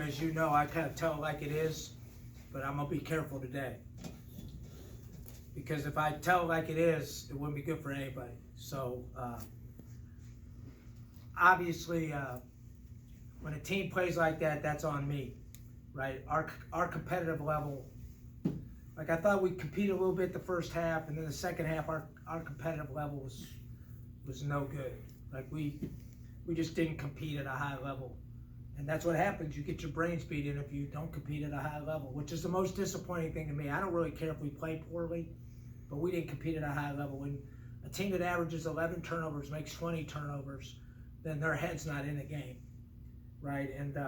As you know, I kind of tell it like it is, but I'm going to be careful today. Because if I tell it like it is, it wouldn't be good for anybody. So, obviously, when a team plays like that, that's on me, right? Our competitive level, like I thought we competed a little bit the first half, and then the second half, our competitive level was no good. Like we just didn't compete at a high level. And that's what happens. You get your brains beat in if you don't compete at a high level, which is the most disappointing thing to me. I don't really care if we play poorly, but we didn't compete at a high level. When a team that averages 11 turnovers makes 20 turnovers, then their head's not in the game, right? And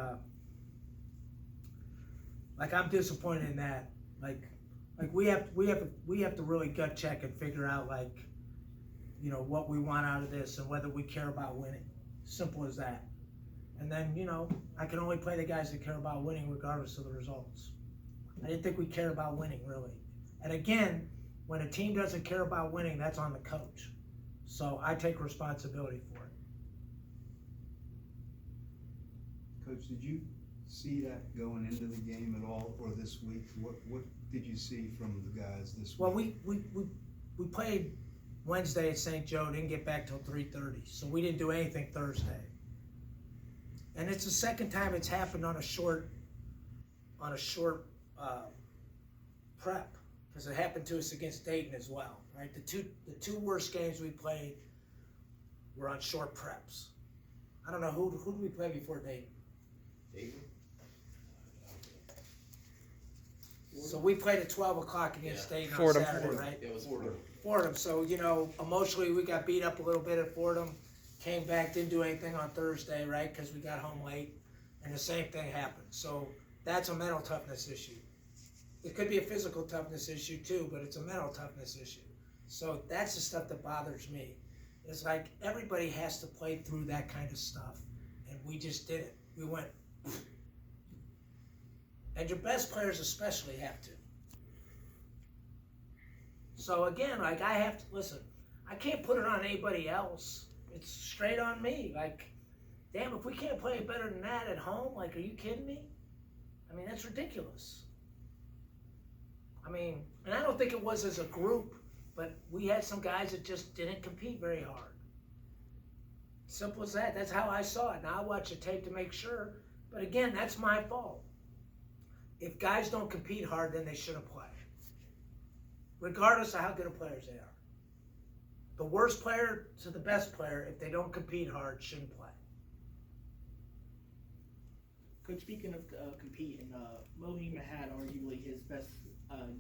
like I'm disappointed in that. Like we have to really gut check and figure out what we want out of this and whether we care about winning. Simple as that. And then, I can only play the guys that care about winning regardless of the results. I didn't think we cared about winning, really. And again, when a team doesn't care about winning, that's on the coach. So I take responsibility for it. Coach, did you see that going into the game at all, or this week? What did you see from the guys this week? Well, we played Wednesday at St. Joe, didn't get back till 3:30, so we didn't do anything Thursday. And it's the second time it's happened on a short prep, because it happened to us against Dayton as well, right? The two worst games we played were on short preps. I don't know who did we play before Dayton? Dayton? So we played at 12 o'clock against Dayton on Fordham. Saturday, right? It was Fordham. Fordham. So, emotionally we got beat up a little bit at Fordham. Came back, didn't do anything on Thursday, right? Because we got home late. And the same thing happened. So that's a mental toughness issue. It could be a physical toughness issue too, but it's a mental toughness issue. So that's the stuff that bothers me. It's like everybody has to play through that kind of stuff. And we just didn't. We went. And your best players especially have to. So again, I have to, listen, I can't put it on anybody else. It's straight on me. Damn, if we can't play better than that at home, are you kidding me? I mean, that's ridiculous. I mean, and I don't think it was as a group, but we had some guys that just didn't compete very hard. Simple as that. That's how I saw it. Now I watch the tape to make sure, but again, that's my fault. If guys don't compete hard, then they shouldn't play, regardless of how good of players they are. The worst player to the best player, if they don't compete hard, shouldn't play. Coach, speaking of competing, Mohima had arguably his best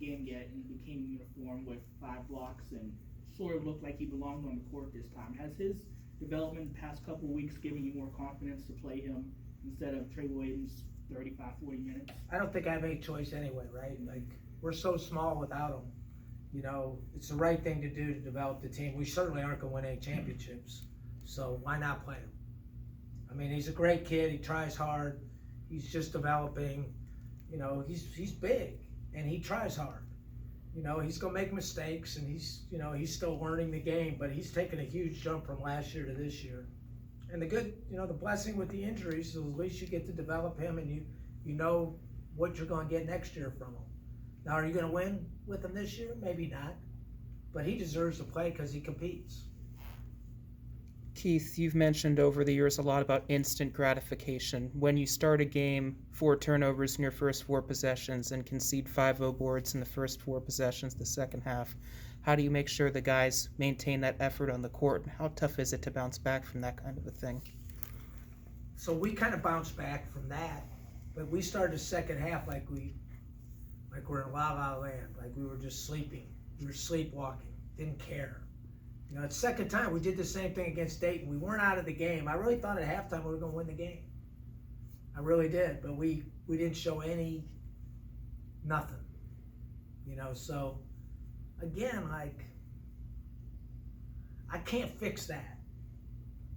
game yet, and he became uniform with 5 blocks and sort of looked like he belonged on the court this time. Has his development the past couple of weeks given you more confidence to play him instead of Trey Williams 35, 40 minutes? I don't think I have any choice anyway, right? We're so small without him. It's the right thing to do to develop the team. We certainly aren't going to win any championships, so why not play him? I mean, he's a great kid. He tries hard. He's just developing. He's big, and he tries hard. He's going to make mistakes, and he's still learning the game, but he's taken a huge jump from last year to this year. And the blessing with the injuries is at least you get to develop him, and you know what you're going to get next year from him. Now, are you going to win with him this year? Maybe not. But he deserves to play because he competes. Keith, you've mentioned over the years a lot about instant gratification. When you start a game, 4 turnovers in your first 4 possessions and concede 5-0 boards in the first 4 possessions the second half, how do you make sure the guys maintain that effort on the court? And how tough is it to bounce back from that kind of a thing? So we kind of bounced back from that, but we started the second half like we're in La La Land, like we were just sleeping. We were sleepwalking, didn't care. The second time we did the same thing against Dayton. We weren't out of the game. I really thought at halftime we were going to win the game. I really did, but we didn't show nothing. So again, I can't fix that,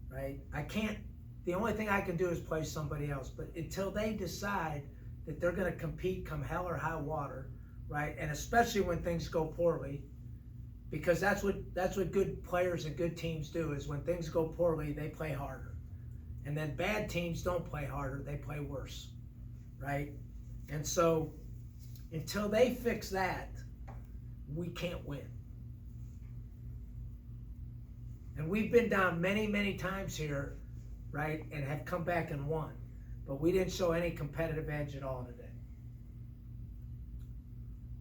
right? I can't. The only thing I can do is play somebody else. But until they decide that they're going to compete come hell or high water, right? And especially when things go poorly, because that's what good players and good teams do, is when things go poorly, they play harder. And then bad teams don't play harder, they play worse. right? And so until they fix that, we can't win. And we've been down many, many times here, right, and have come back and won. But we didn't show any competitive edge at all today.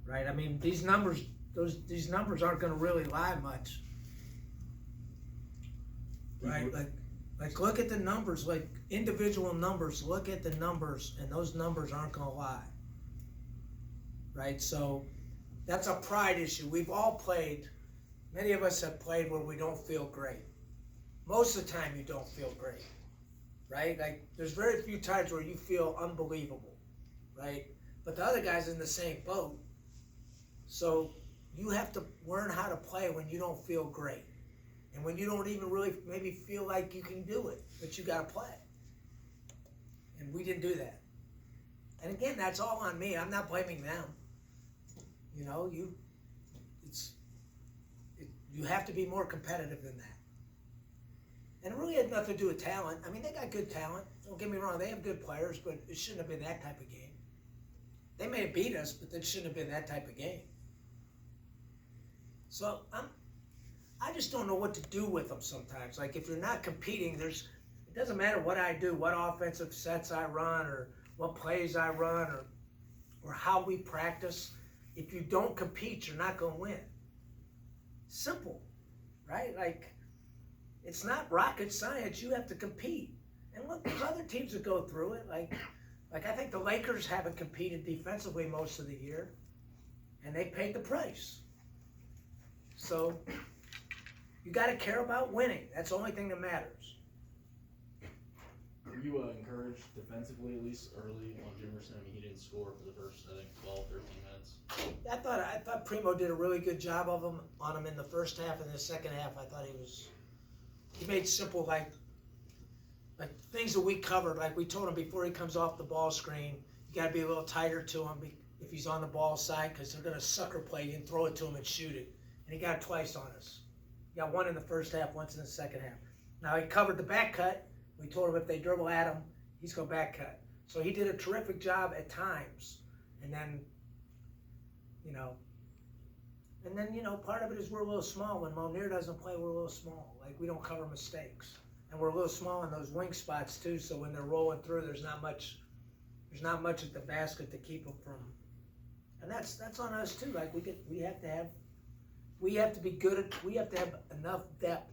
Right? I mean, these numbers aren't going to really lie much. Right? Like look at the numbers, like individual numbers, look at the numbers, and those numbers aren't going to lie. Right? So that's a pride issue. We've all played, many of us have played where we don't feel great. Most of the time you don't feel great. Right? Like there's very few times where you feel unbelievable. Right? But the other guy's in the same boat. So you have to learn how to play when you don't feel great. And when you don't even really maybe feel like you can do it, but you got to play. And we didn't do that. And again, that's all on me. I'm not blaming them. You know, you have to be more competitive than that. And it really had nothing to do with talent. I mean, they got good talent. Don't get me wrong. They have good players, but it shouldn't have been that type of game. They may have beat us, but it shouldn't have been that type of game. So I just don't know what to do with them sometimes. Like if you're not competing, it doesn't matter what I do, what offensive sets I run or what plays I run or how we practice. If you don't compete, you're not going to win. Simple, right? Like it's not rocket science. You have to compete. And look, there's other teams that go through it. Like I think the Lakers haven't competed defensively most of the year, and they paid the price. So you got to care about winning. That's the only thing that matters. Were you encouraged defensively, at least early on Jimerson? I mean, he didn't score for the first, I think, 12, 13 minutes. I thought Primo did a really good job on him in the first half. And the second half, I thought he made simple, like things that we covered. Like we told him before he comes off the ball screen, you got to be a little tighter to him if he's on the ball side because they're going to sucker play you and throw it to him and shoot it. And he got it twice on us. He got one in the first half, once in the second half. Now he covered the back cut. We told him if they dribble at him, he's going to back cut. So he did a terrific job at times. And then, part of it is we're a little small. When Monir doesn't play, we're a little small. Like we don't cover mistakes. And we're a little small in those wing spots too, so when they're rolling through, there's not much at the basket to keep them from. And that's on us too. Like we have to be good. We have to have enough depth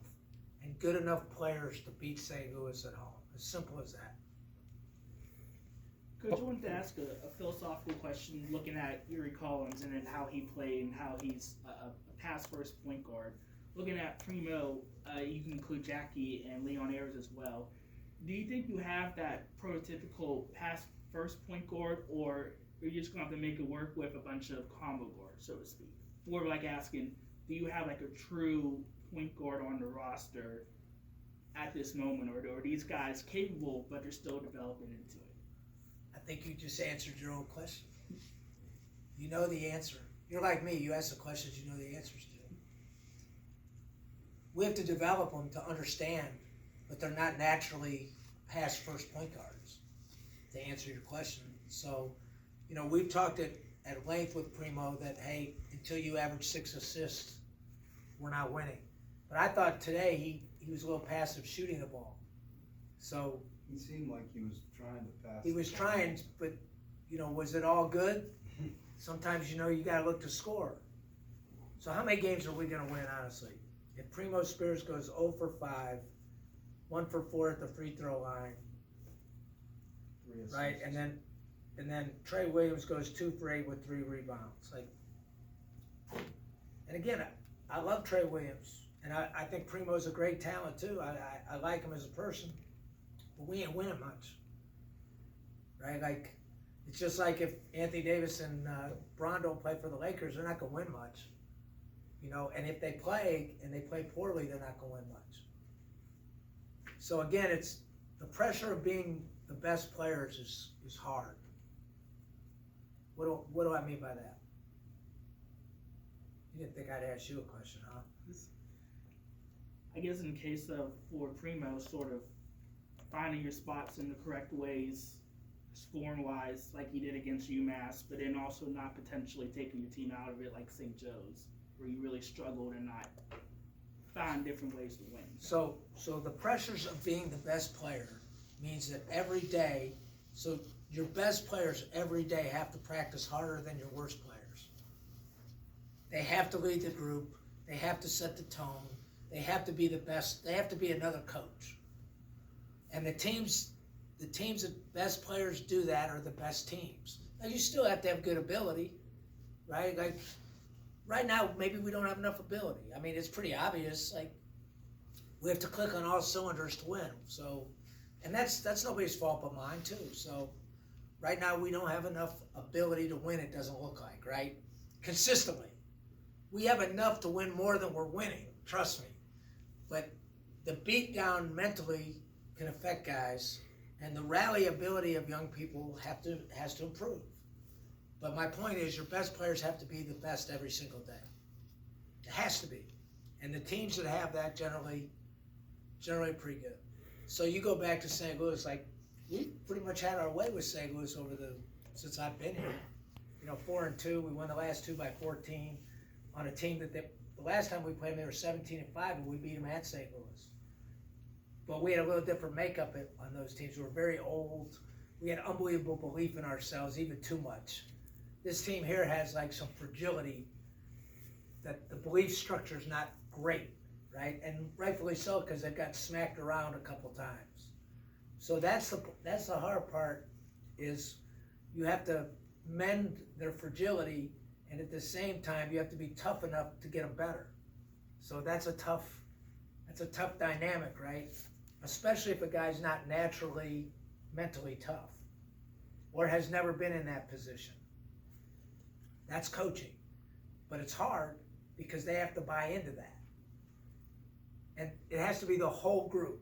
and good enough players to beat St. Louis at home. As simple as that. Coach, I wanted to ask a philosophical question looking at Erie Collins and then how he played and how he's a pass-first point guard. Looking at Primo, you can include Jackie and Leon Ayers as well. Do you think you have that prototypical pass-first point guard, or are you just going to have to make it work with a bunch of combo guards, so to speak? Or like asking, do you have like a true point guard on the roster at this moment, or are these guys capable but they're still developing into it? I think you just answered your own question. You know the answer. You're like me. You ask the questions you know the answers to. We have to develop them to understand, but they're not naturally pass first point guards, to answer your question. So, we've talked at length with Primo that, hey, until you average 6 assists, we're not winning. But I thought today he was a little passive shooting the ball. So He seemed like he was trying to pass. he was trying, but, was it all good? Sometimes, you got to look to score. So how many games are we going to win, honestly? If Primo Spears goes 0 for 5, 1 for 4 at the free throw line, right? And then Trey Williams goes 2 for 8 with 3 rebounds. And again, I love Trey Williams, and I think Primo's a great talent too. I like him as a person, but we ain't winning much, right? Like it's just like if Anthony Davis and Braun don't play for the Lakers, they're not gonna win much. And if they play poorly, they're not going to win much. So again, it's the pressure of being the best players is hard. What do I mean by that? You didn't think I'd ask you a question, huh? I guess in case of for Primo, sort of finding your spots in the correct ways, scoring wise, like he did against UMass, but then also not potentially taking your team out of it like St. Joe's, where you really struggled and not find different ways to win? So the pressures of being the best player means that every day, so your best players every day have to practice harder than your worst players. They have to lead the group. They have to set the tone. They have to be the best. They have to be another coach. And the teams that best players do that are the best teams. Now you still have to have good ability, right? Like right now, maybe we don't have enough ability. I mean, it's pretty obvious. Like we have to click on all cylinders to win. So, and that's nobody's fault but mine too. So, right now we don't have enough ability to win. It doesn't look like, right? Consistently, we have enough to win more than we're winning. Trust me. But the beat down mentally can affect guys, and the rally ability of young people has to improve. But my point is, your best players have to be the best every single day. It has to be, and the teams that have that generally pretty good. So you go back to St. Louis, like we pretty much had our way with St. Louis since I've been here. 4-2. We won the last 2 by 14 on a team that the last time we played them, they were 17-5, and we beat them at St. Louis. But we had a little different makeup on those teams. We were very old. We had unbelievable belief in ourselves, even too much. This team here has like some fragility, that the belief structure is not great, right? And rightfully so, because they've got smacked around a couple times. So that's the hard part, is you have to mend their fragility, and at the same time you have to be tough enough to get them better. So that's a tough dynamic, right? Especially if a guy's not naturally mentally tough or has never been in that position. That's coaching. But it's hard because they have to buy into that. And it has to be the whole group.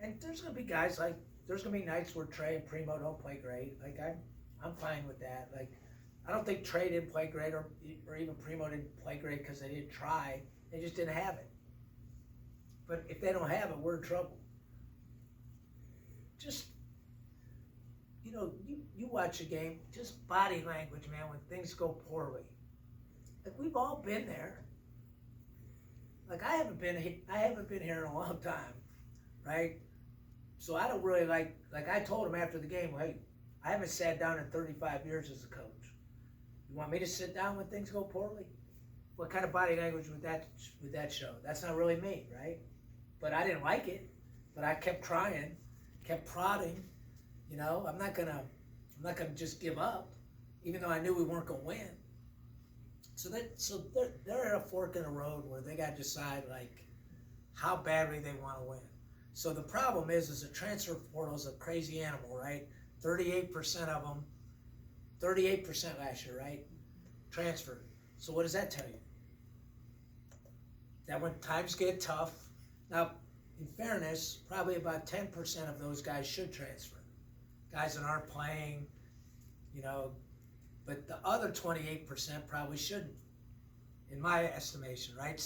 And there's going to be guys like, there's going to be nights where Trey and Primo don't play great. Like, I'm fine with that. Like, I don't think Trey didn't play great or even Primo didn't play great because they didn't try. They just didn't have it. But if they don't have it, we're in trouble. Just, you watch a game, just body language, man, when things go poorly. Like, we've all been there. Like, I haven't been here in a long time, right? So I don't really like I told him after the game, hey, I haven't sat down in 35 years as a coach. You want me to sit down when things go poorly? What kind of body language would that show? That's not really me, right? But I didn't like it. But I kept trying, kept prodding. I'm not gonna just give up, even though I knew we weren't gonna win. So they're at a fork in the road where they got to decide like how badly they want to win. So the problem is the transfer portal is a crazy animal, right? 38% of them, 38% last year, right? Transferred. So what does that tell you? That when times get tough, now in fairness, probably about 10% of those guys should transfer. Guys that aren't playing, but the other 28% probably shouldn't, in my estimation, right?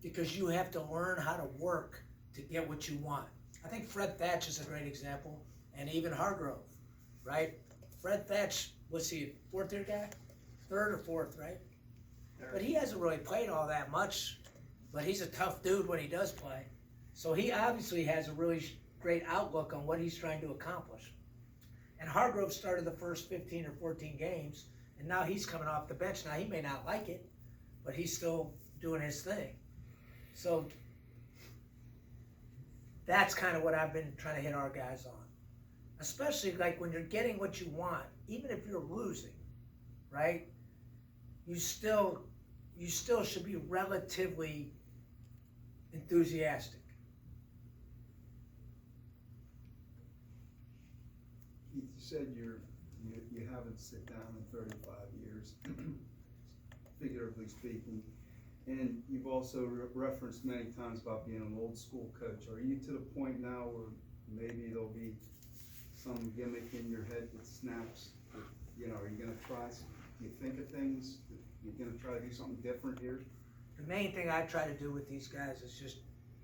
Because you have to learn how to work to get what you want. I think Fred Thatch is a great example, and even Hargrove, right? Fred Thatch, was he a fourth-year guy? Third or fourth, right? But he hasn't really played all that much, but he's a tough dude when he does play. So he obviously has a really great outlook on what he's trying to accomplish. And Hargrove started the first 15 or 14 games, and now he's coming off the bench. Now, he may not like it, but he's still doing his thing. So that's kind of what I've been trying to hit our guys on. Especially like when you're getting what you want, even if you're losing, right? You still should be relatively enthusiastic. Keith, you said you haven't sit down in 35 years, figuratively speaking, and you've also referenced many times about being an old school coach. Are you to the point now where maybe there'll be some gimmick in your head that snaps? Are you going to try? Do you think of things? You're going to try to do something different here? The main thing I try to do with these guys is just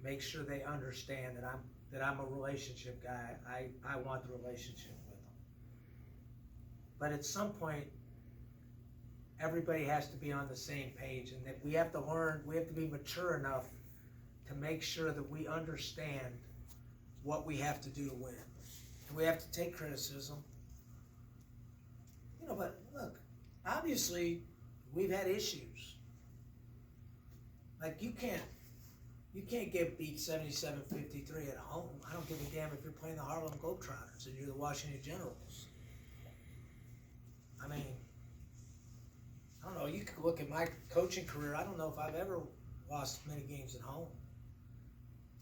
make sure they understand that that I'm a relationship guy. I want the relationship with them. But at some point, everybody has to be on the same page, and that we have to learn, we have to be mature enough to make sure that we understand what we have to do to win. And we have to take criticism. You know, but look, obviously, we've had issues. Like, you can't get beat 77-53 at home. I don't give a damn if you're playing the Harlem Globetrotters and you're the Washington Generals. I mean, I don't know, you could look at my coaching career, I don't know if I've ever lost many games at home.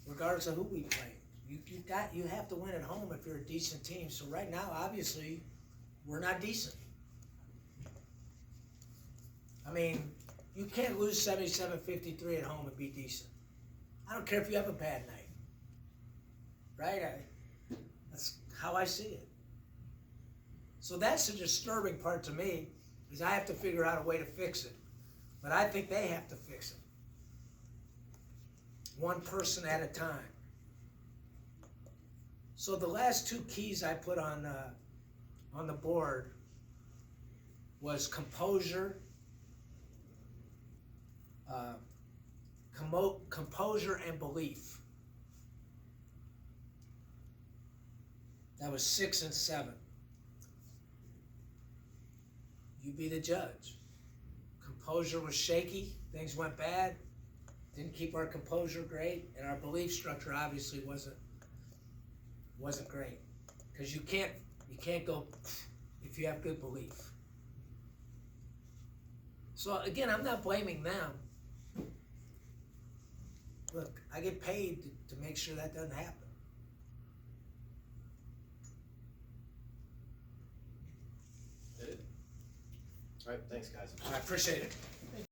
Regardless of who we play. You have to win at home if you're a decent team. So right now, obviously, we're not decent. I mean, you can't lose 77-53 at home and be decent. I don't care if you have a bad night. Right? That's how I see it. So that's the disturbing part to me, is I have to figure out a way to fix it. But I think they have to fix it. One person at a time. So the last two keys I put on the board was composure, composure and belief. That was 6 and 7. You be the judge. Composure was shaky. Things went bad. Didn't keep our composure great, and our belief structure obviously wasn't great. Because you can't go if you have good belief. So again, I'm not blaming them. Look, I get paid to make sure that doesn't happen. Did it? All right, thanks, guys. I appreciate it.